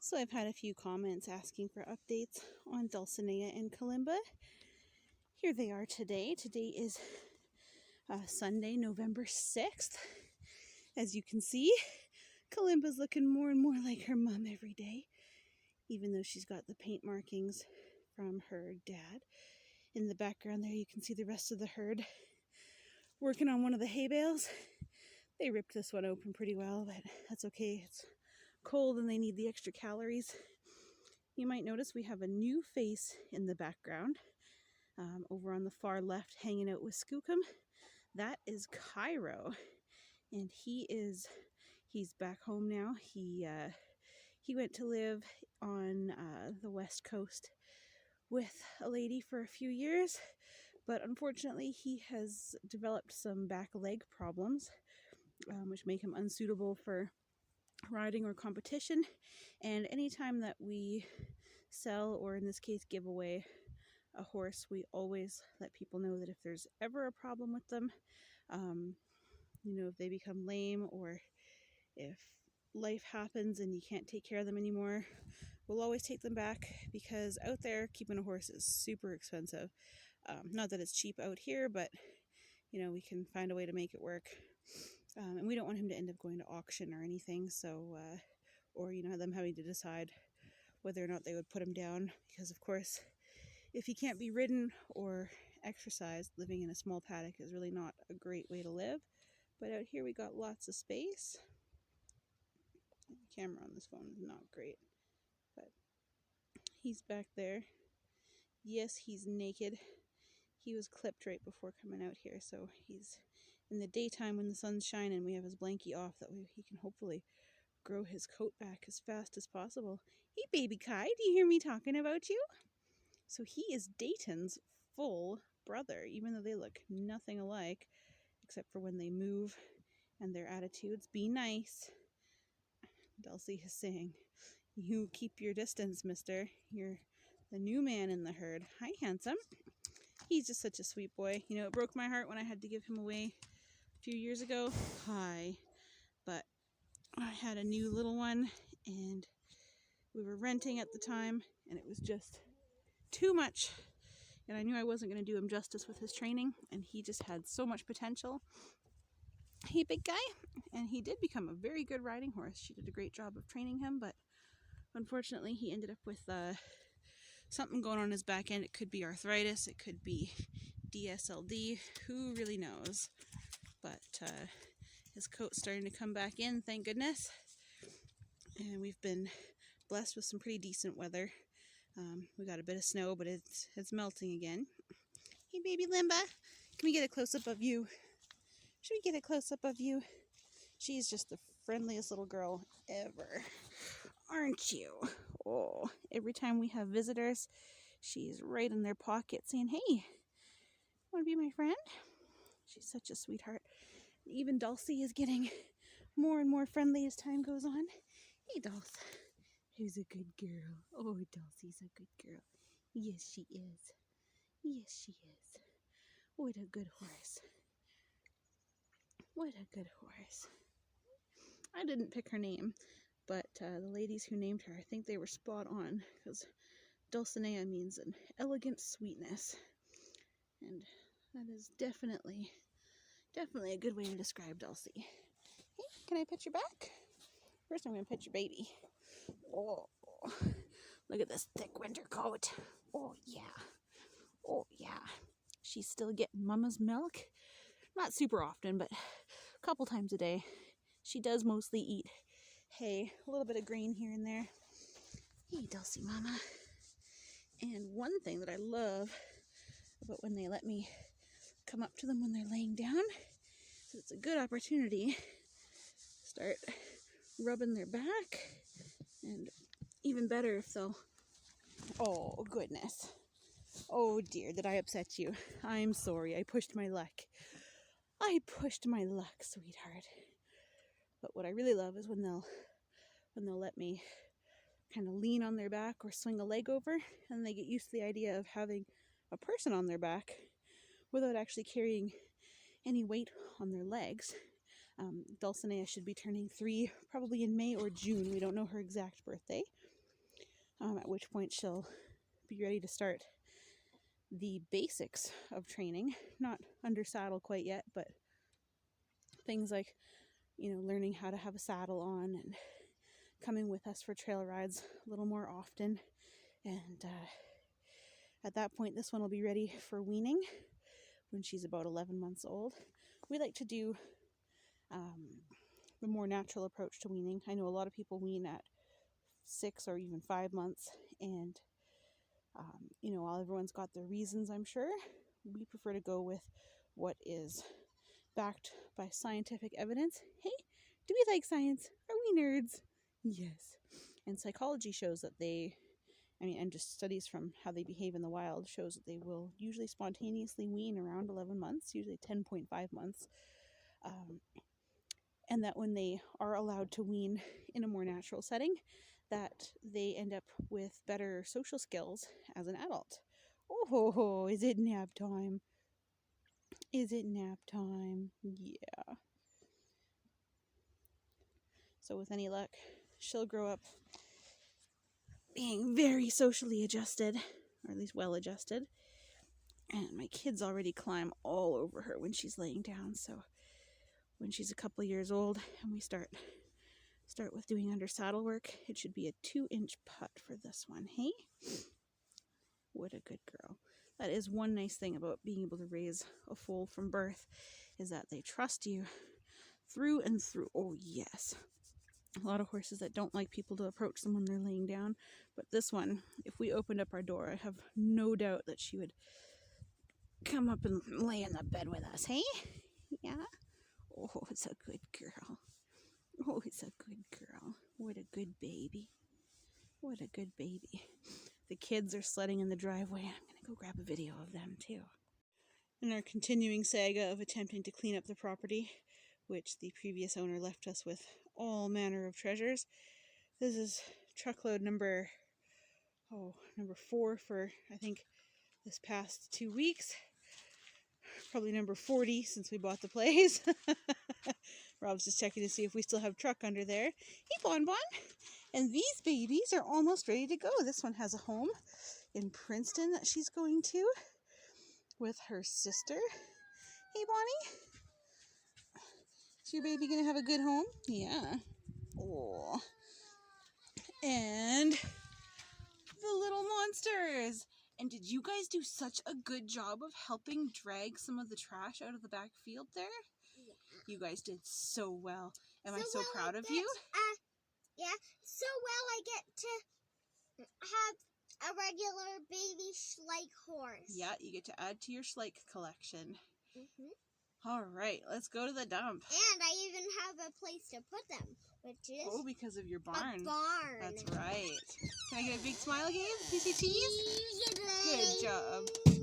So I've had a few comments asking for updates on Dulcinea and Kalimba. Here they are today. Today is Sunday, November 6th. As you can see, Kalimba's looking more and more like her mom every day, even though she's got the paint markings from her dad. In the background there, you can see the rest of the herd working on one of the hay bales. They ripped this one open pretty well, but that's okay. It's cold and they need the extra calories. You might notice we have a new face in the background. Over on the far left, hanging out with Skookum. That is Cairo, and he's back home now. He went to live on the West Coast with a lady for a few years, but unfortunately he has developed some back leg problems, which make him unsuitable for riding or competition. And anytime that we sell, or in this case give away, a horse, we always let people know that if there's ever a problem with them, if they become lame or if life happens and you can't take care of them anymore, we'll always take them back, because out there keeping a horse is super expensive. Not that it's cheap out here, but we can find a way to make it work. And we don't want him to end up going to auction or anything, so or them having to decide whether or not they would put him down, because of course if he can't be ridden or exercised, living in a small paddock is really not a great way to live. But out here we got lots of space. The camera on this phone is not great, but he's back there. Yes, he's naked. He was clipped right before coming out here, so he's in the daytime when the sun's shining, we have his blankie off, that way he can hopefully grow his coat back as fast as possible. Hey baby Kai, do you hear me talking about you? So he is Dayton's full brother, even though they look nothing alike, except for when they move and their attitudes. Be nice. Dulcie is saying, you keep your distance, mister. You're the new man in the herd. Hi, handsome. He's just such a sweet boy. It broke my heart when I had to give him away a few years ago. Hi. But I had a new little one, and we were renting at the time, and it was just too much, and I knew I wasn't going to do him justice with his training, and he just had so much potential. Hey big guy. And he did become a very good riding horse. She did a great job of training him, but unfortunately he ended up with something going on his back end. It could be arthritis, it could be DSLD, who really knows. But his coat's starting to come back in, thank goodness, and we've been blessed with some pretty decent weather. We got a bit of snow, but it's melting again. Hey, baby Limba. Can we get a close-up of you? Should we get a close-up of you? She's just the friendliest little girl ever. Aren't you? Oh, every time we have visitors, she's right in their pocket saying, hey, want to be my friend? She's such a sweetheart. Even Dulcie is getting more and more friendly as time goes on. Hey, Dulce. Who's a good girl? Oh, Dulcie's a good girl. Yes, she is. Yes, she is. What a good horse. What a good horse. I didn't pick her name, but the ladies who named her, I think they were spot on, because Dulcinea means an elegant sweetness. And that is definitely a good way to describe Dulcie. Hey, can I pet your back? First I'm going to pet your baby. Oh, look at this thick winter coat. Oh, yeah. Oh, yeah. She's still getting mama's milk. Not super often, but a couple times a day. She does mostly eat hay, a little bit of grain here and there. Hey, Dulcie mama. And one thing that I love about when they let me come up to them when they're laying down, so it's a good opportunity to start rubbing their back, and even better if they'll... Oh, goodness. Oh, dear, did I upset you? I'm sorry, I pushed my luck. I pushed my luck, sweetheart. But what I really love is when they'll let me kind of lean on their back or swing a leg over, and they get used to the idea of having a person on their back without actually carrying any weight on their legs. Dulcinea should be turning 3 probably in May or June. We don't know her exact birthday. at which point she'll be ready to start the basics of training. Not under saddle quite yet, but things like, learning how to have a saddle on and coming with us for trail rides a little more often. And at that point, this one will be ready for weaning when she's about 11 months old. We like to do the more natural approach to weaning. I know a lot of people wean at 6 or even 5 months, and while everyone's got their reasons, I'm sure, we prefer to go with what is backed by scientific evidence. Hey, do we like science? Are we nerds? Yes. And psychology shows that and just studies from how they behave in the wild shows that they will usually spontaneously wean around 11 months, usually 10.5 months. And that when they are allowed to wean in a more natural setting, that they end up with better social skills as an adult. Oh, is it nap time? Is it nap time? Yeah. So with any luck, she'll grow up being very socially adjusted, or at least well adjusted. And my kids already climb all over her when she's laying down, so when she's a couple years old and we start with doing under saddle work, it should be a 2-inch putt for this one. Hey, what a good girl. That is one nice thing about being able to raise a foal from birth, is that they trust you through and through. Oh yes, a lot of horses that don't like people to approach them when they're laying down, but this one, if we opened up our door, I have no doubt that she would come up and lay in the bed with us. Hey, yeah. Oh, it's a good girl. Oh, it's a good girl. What a good baby. What a good baby. The kids are sledding in the driveway. I'm going to go grab a video of them too. In our continuing saga of attempting to clean up the property, which the previous owner left us with all manner of treasures, this is truckload number 4 for, I think, this past 2 weeks. Probably number 40 since we bought the place. Rob's just checking to see if we still have truck under there. Hey, Bon Bon! And these babies are almost ready to go. This one has a home in Princeton that she's going to with her sister. Hey, Bonnie! Is your baby going to have a good home? Yeah. Oh. And the little monsters! And did you guys do such a good job of helping drag some of the trash out of the back field there? Yeah. You guys did so well. Am I so proud of you? Yeah, so well I get to have a regular baby Schleich horse. Yeah, you get to add to your Schleich collection. Mm-hmm. All right, let's go to the dump. And I even have a place to put them, which is... Oh, because of your barn. A barn. That's right. Can I get a big smile again? You say cheese? Cheese. Good job.